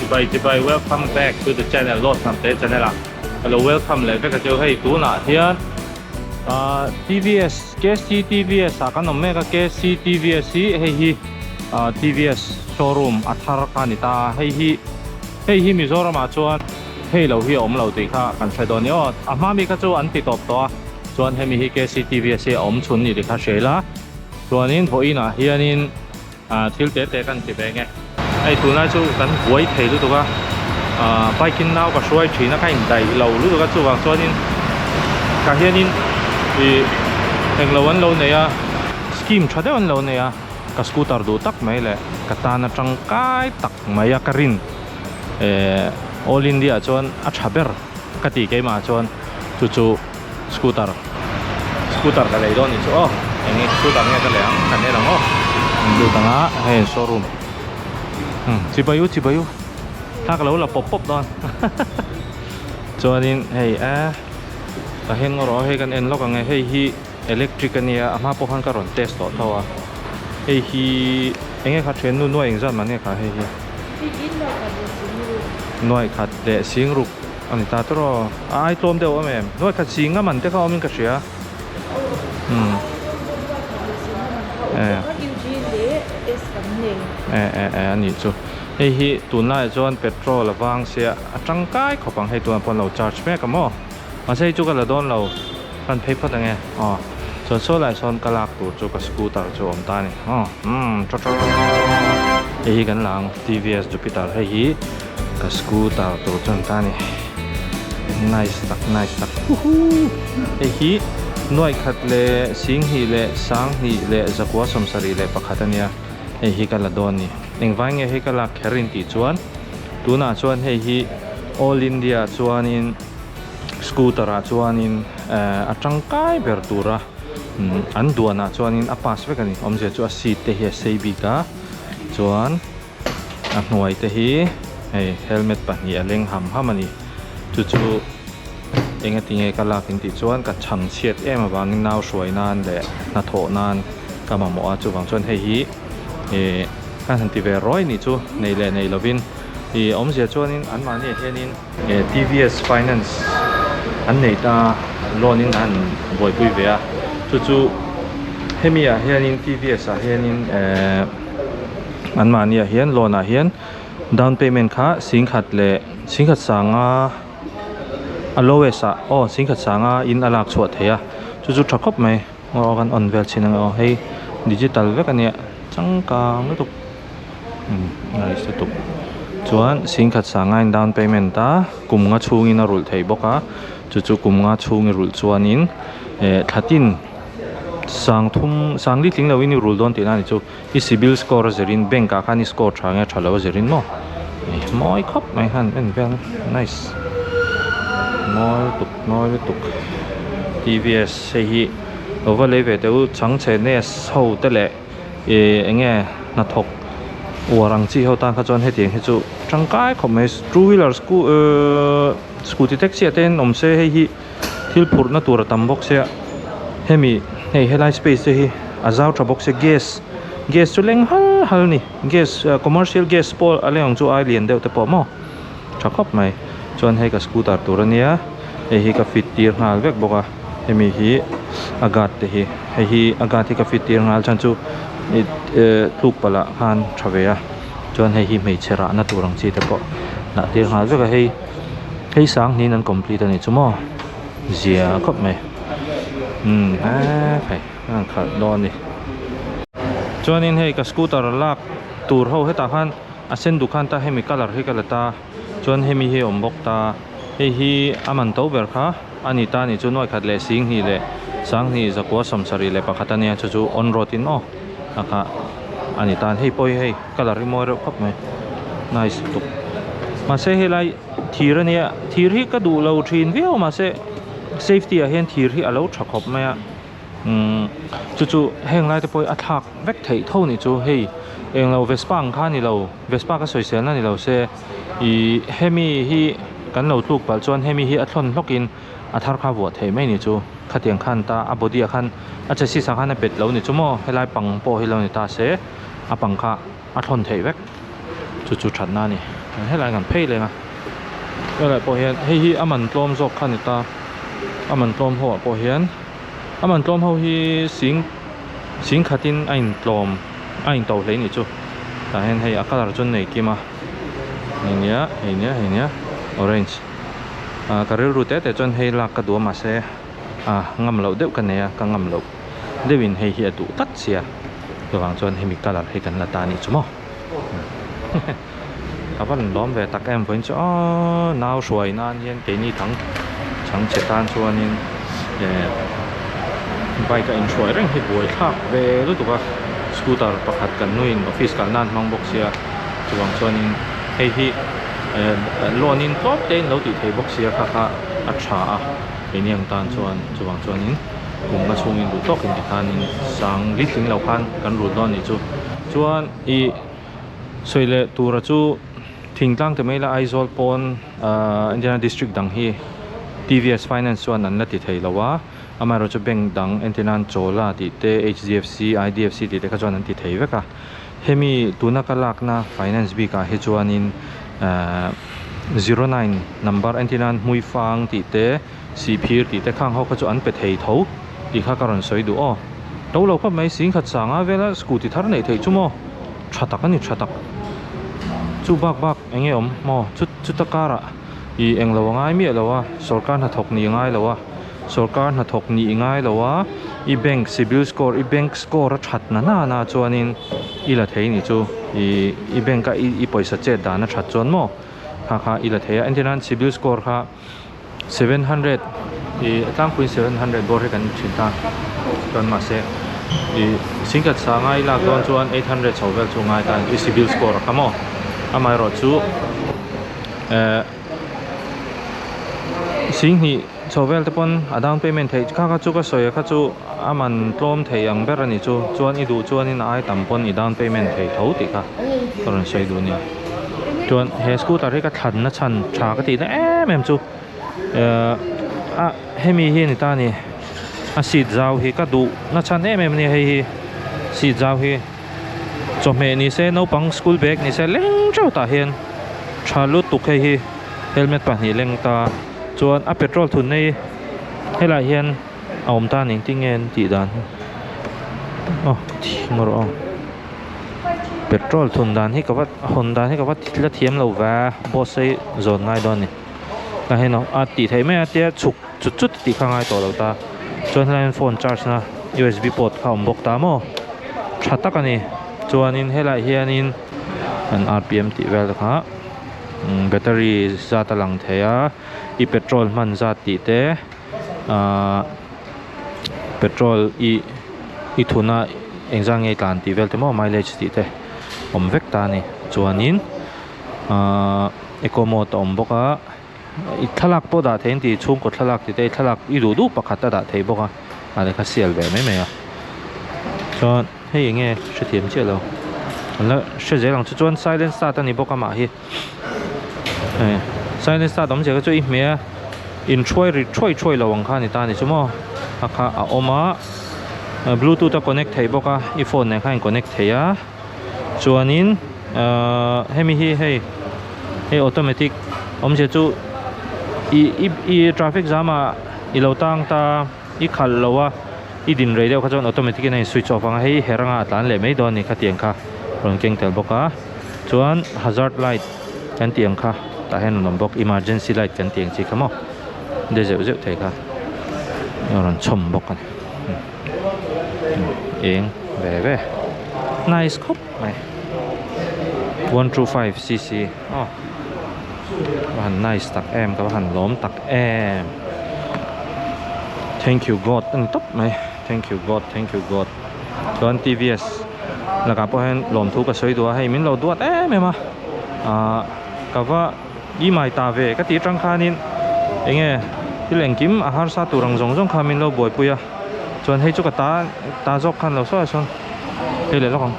Jibai, welcome back to the channel. Lot ng channel lang. Hello, welcome le. Veka jo hey tu na here. TVS, KSC TVS. Akan omega KSC TVS hi TVS showroom athar ka nita hi Mizoram chuan hey lo hi om lo ti kha kan sai don yo. Ama mi ka chu an ti top to chuan hemi hi KSC TVS om chun ni kha shela. Chuanin phoina hianin thil te kan ti be nge. Ai tu na chu kan huai thei lu tu ka biking now ka suai thina ka in dai lo lu tu ka chu wang chuanin ka hianin i eng lo an lo ne ya scheme thade an lo ne ya ka scooter du tak mai le ka ta na tangkai tak mai ya karin all India chuan a thaber ka ti ke ma chuan chu scooter ka lei don ni chu engi scooter nge ka le ang kan ne lang du tanga he showroom Cibayu tak lo la pop don chuanin hei ta hen ngoro he kan en lo ka nge hei hi electric ania ama po han ka ron test to thawa hei hi enge kha thren nu no eng zan mane kha hei hi noi khat de sing ruk ani ta tro ai tlom de o mem noi khat singa man te kha omin ka sia ani chu hei hi tunai chuan petrol awang sia atangkai khopang hei tuan pon lo charge me ka mo ma sei chu ka la don lo kan phei phat ange chuan so lai son kalak tu chu ka scooter chu om ta ni hei hi kan lang TVS Jupiter hei hi ka scooter tu chuan ta ni nice tak hei hi noi khat le sing hi le sang hi le zakwa somsari le pakhatania hei hi kala don ni engwang nge hei kala kherin ti chuan tuna chuan hei hi all India chuanin scooter a chuanin atangkai ber tura an duana chuanin a pass vek ani omje chu a seat te hi sei ka chuan a hnuai te hi hei helmet pahnih a leng ham ani chu enga tinge kala kin ti chuan ka cham chiat em awang nau hruai nan le na tho nan ka ma mo a chu wang chuan hei hi kan han ti ve roi ni chu nei le nei lovin i om zia chuanin an ma ni hianin TVS Finance an nei ta loanin an boi pui ve a chu hemia hianin TVS a hianin an ma ni hian loan a hian down payment kha singkhat sanga lowest a singkhat sanga in alak chuat theya chu thakop mai ngo kan on vel chinang hei digital vek ania changka ngai tuk nice tuk chuan singkhat sanga in down payment ta kumnga chhungin a rul thei boka chu kumnga chhungi rul chuanin thatin sangli tling lawin rul don tina ni chu i civil score zerin bank ka khani score thanga thalo zerin mo moi khop mai han en vel nice moi tuk TVS sei overlay ve teu changche ne so te le enge na thok warang chi ho tan kha chon he tiang he chu tangkai khomai two wheeler scooty taxi aten omse hei hi thil phur na tur tam box se hemi hei helai space se hi azau tra box se gas chu leng hal ni gas commercial gas pol aleong chu ai lian deu te po mo thakop mai chon hei ka scooter turania hei ka fit tir ngal vek boka hemi hi agat te hi hei hi agat hi ka fit tir ngal chan chu tluk pala han thaveya chon hei hi mei chera na turang chi te po na tir ngal vek hei sang ni nan complete ani chumo zia khop mai phai ang kha don ni chonin hei ka scooter lak tur ho heta khan asen dukhan ta hemi color hi kalata chon hemi hi ombok ta hei hi aman to ber kha ani ta ni chu noi khat le sing hi le sang hi zakwa somsari le pakhatania chu on road in aka ani tan hei poi hei color rimoi ro khop mai nice tuk ma se helai thirania thir hi ka du lo thin veo ma se safety a hen thir hi alo thakop mai chu heng lai te poi athak vek thei tho ni chu hei eng lo Vespa ang kha ni lo Vespa ka soisel na ni lo se i hemi hi kan lo tluk pal chuan hemi hi athlon hlokin athar kha wo thei mai ni chu khatiang khan ta a body a khan a chassis sang khan a pet lo ni chu mo helai pang po hi lo ni ta se a pang kha athlon thei vek chu that na ni he lai ngan phei le nga lại po hian hei hi aman tlom zok khan ta aman tlom ho po hian aman tlom ho hi sing khatin ain tlom ain to hle ni chu ta hen hei akalar chun nei kima hei orange karil rute te chon hei lak ka du ma se ngam lo deuh kan ne ka ngam lo dewin hei hi atu tat sia lawang chon hei mi kalar hei kan la ta ni chumo vẫn đón về tắc em vẫn cho nào xuôi nan yên cái ni thắng chẳng chết tan xuôi nên vài cái xuôi rất hết buổi khác về lúc đó scooter bắt hạt cần nuôi office cần nan mang bốc xia chuang xuôi nên hay hi lo nên top tên lâu thì thấy bốc xia khác khác cha cái niang tan chuang xuôi nên cùng mà xuôi nên đủ tốt cái than nên sang lít tính lâu khan cần rụt đó này chuan i xuôi lệ tu ra chu thing tlang te mai la Aizawl pon Indiana district dang hi TVS Finance chuan an la ti thei lawa amaro chu bank dang Antinan chola ti te HDFC IDFC ti te kha chuan an ti thei veka hemi tuna ka lakna finance bi ka he chuanin 09 number Antinan muifang ti te CPR ti te khang ho kha chu an pe thei tho ti kha karon soi du o to lo kha mai sing khat sanga vela scooty thar nei thei chumo thatak ani thatak chu bak anh em mo chút ta cara i eng lo ngai mi lo wa sarkar na thok ni ngai lo wa sarkar na thok ni ngai lo wa i bank civil score i bank score that na chuanin ila thei ni chu i bank ka i paisa che da na that chon mo kha ila thei Antinan civil score kha 700 i tang point 700 bor kan chinta kan ma se i singkat sa ngai la don chuan 800 chawel chu ngai ta i civil score ka mo amai ro chu sing hi chawel te pon down payment thei kha chu ka soya kha chu aman tlom thei ang ber ani chu chuan i du chuan in ai tam pon i down payment thei tho ti kha karon sei du ni chuan he scooter hi ka than na chan tha ka ti na em chu hemi hi ni ta ni seat zau hi ka du na chan em ni hei seat zau hi cho mẹ ni se no pang school bag ni se leng chau ta hian chalut tu khai hi helmet pa ni leng ta chuan a petrol thun nei hela hian aum ta ning tingen ti dan ngoro petrol thun dan hi ka wat honda hi ka wat la thiam lo wa boss sei zon ngai don ni ka he no a ti thei me a tia chuk chút ti khangai to lo ta chuan line phone charge na USB port kha bok ta mo thatak ani chuanin helai hianin an RPM ti vel kha battery zata lang theya i petrol man zat ti te petrol i thuna engzang ei tlan ti vel te mo mileage ti te om vek ta ni chuanin eco mode om boka i thalak po da thein ti chung ko thalak ti te thalak i du pakhat ta da thei boka ale kha sial ve me a chuan hei nge shithiam che lo la she lang chuan silent start ani boka ma hi silent start dom je ka chu i me in choi lo wang kha ni ta ni chumo akha a oma bluetooth a connect thei boka i phone ne kha connect theya chuanin hemi hi hei automatic om je chu i traffic jam a i lo tang ta i khal lo wa i din rei deuh kha chuan automatic in switch off anga hei heranga atlan le mai don ni kha tiang kha ron keng tel boka chuan hazard light kan tiang kha ta hen nom bok emergency light kan tiang chi khamo de zeu thei kha ron chom bok kan eng ve nice khop mai 125 cc han nice tak em ka han lom tak em thank you god ang top mai thank you god don TVS là cả po hen lom thu ka soi du hay min lo duat em ma ka wa i mai ta ve ka ti tang khanin enge tileng kim a har sa turang jong kha min lo boi puya chon hei chu ka ta jok khan lo so son hei le lo khong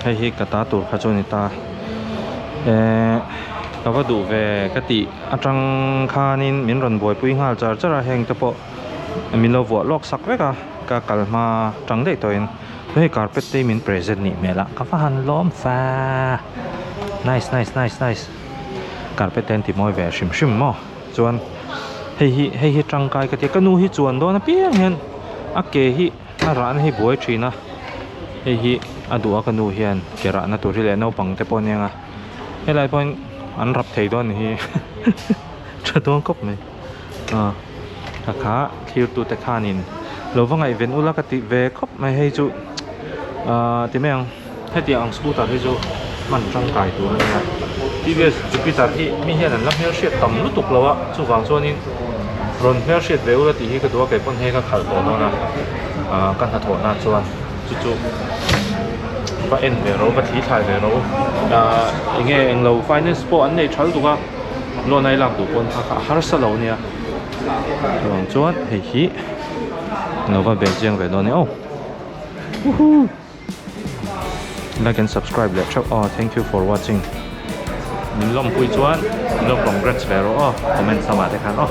hei hi ka ta tur kha choni ta ก็ว่าดูเวกติอาจังคานินมินรันบวยปุยงาจาร์จะระแหงตะโปมินเราวัวลอกสักเวกะกะกัลมาจังได้ตัวเองเฮ้ยการเป็ดที่มินเพรสเซนต์นี่เมล่ะก็ว่าหันล้อมฟ้า nice nice nice nice การเป็ดเต็นที่มอยแวชิมชิมมั้งจวนให้จังกายกะที่ก็นู่ฮิจวนโดนนะเพียงเห็นอักเกฮิน่าร้านให้บวยชีนะให้อดูกันนู่เฮียนเกระนะตัวที่เล่นเอาปังเตปอนยังอ่ะให้ไรปอนอันรับเทดอนฮีจะต้องกบไหมถ้าขาคิวตัวแต่ขานินเราว่าไงเว้นอุลากติเวกบไม่ให้จูที่ไม่ยังให้ที่อังสกูตาให้จูมันร่างกายตัวนี้นะที่เวสจุดพิจารที่มีเห็นรับเฮียเชียดต่ำลุตุกแล้วอะจู่ฟังส่วนนี้รอนเฮียเชียดเวลแล้วที่ให้กระตัวเก็บปนให้ก็ขัดตัวนะกันถัดหัวหน้าส่วนจู่ว่าเอ็นเวโรว่าทีไทยเวโรยังไงเราไฟแนนซ์โปอันนี้ใช้ตัวก็โลในหลักดูคนทักหาร์สโลเนี่ยช่วงจวนเฮ้ยเราก็เบรกเจียงเวโรเนี่ยโอ้ like and subscribe เลยชอบอ๋อ thank you for watching มินลมคุยจวนมินลม congrats เวโรอ๋อคอมเมนต์สวัสดีครับอ๋อ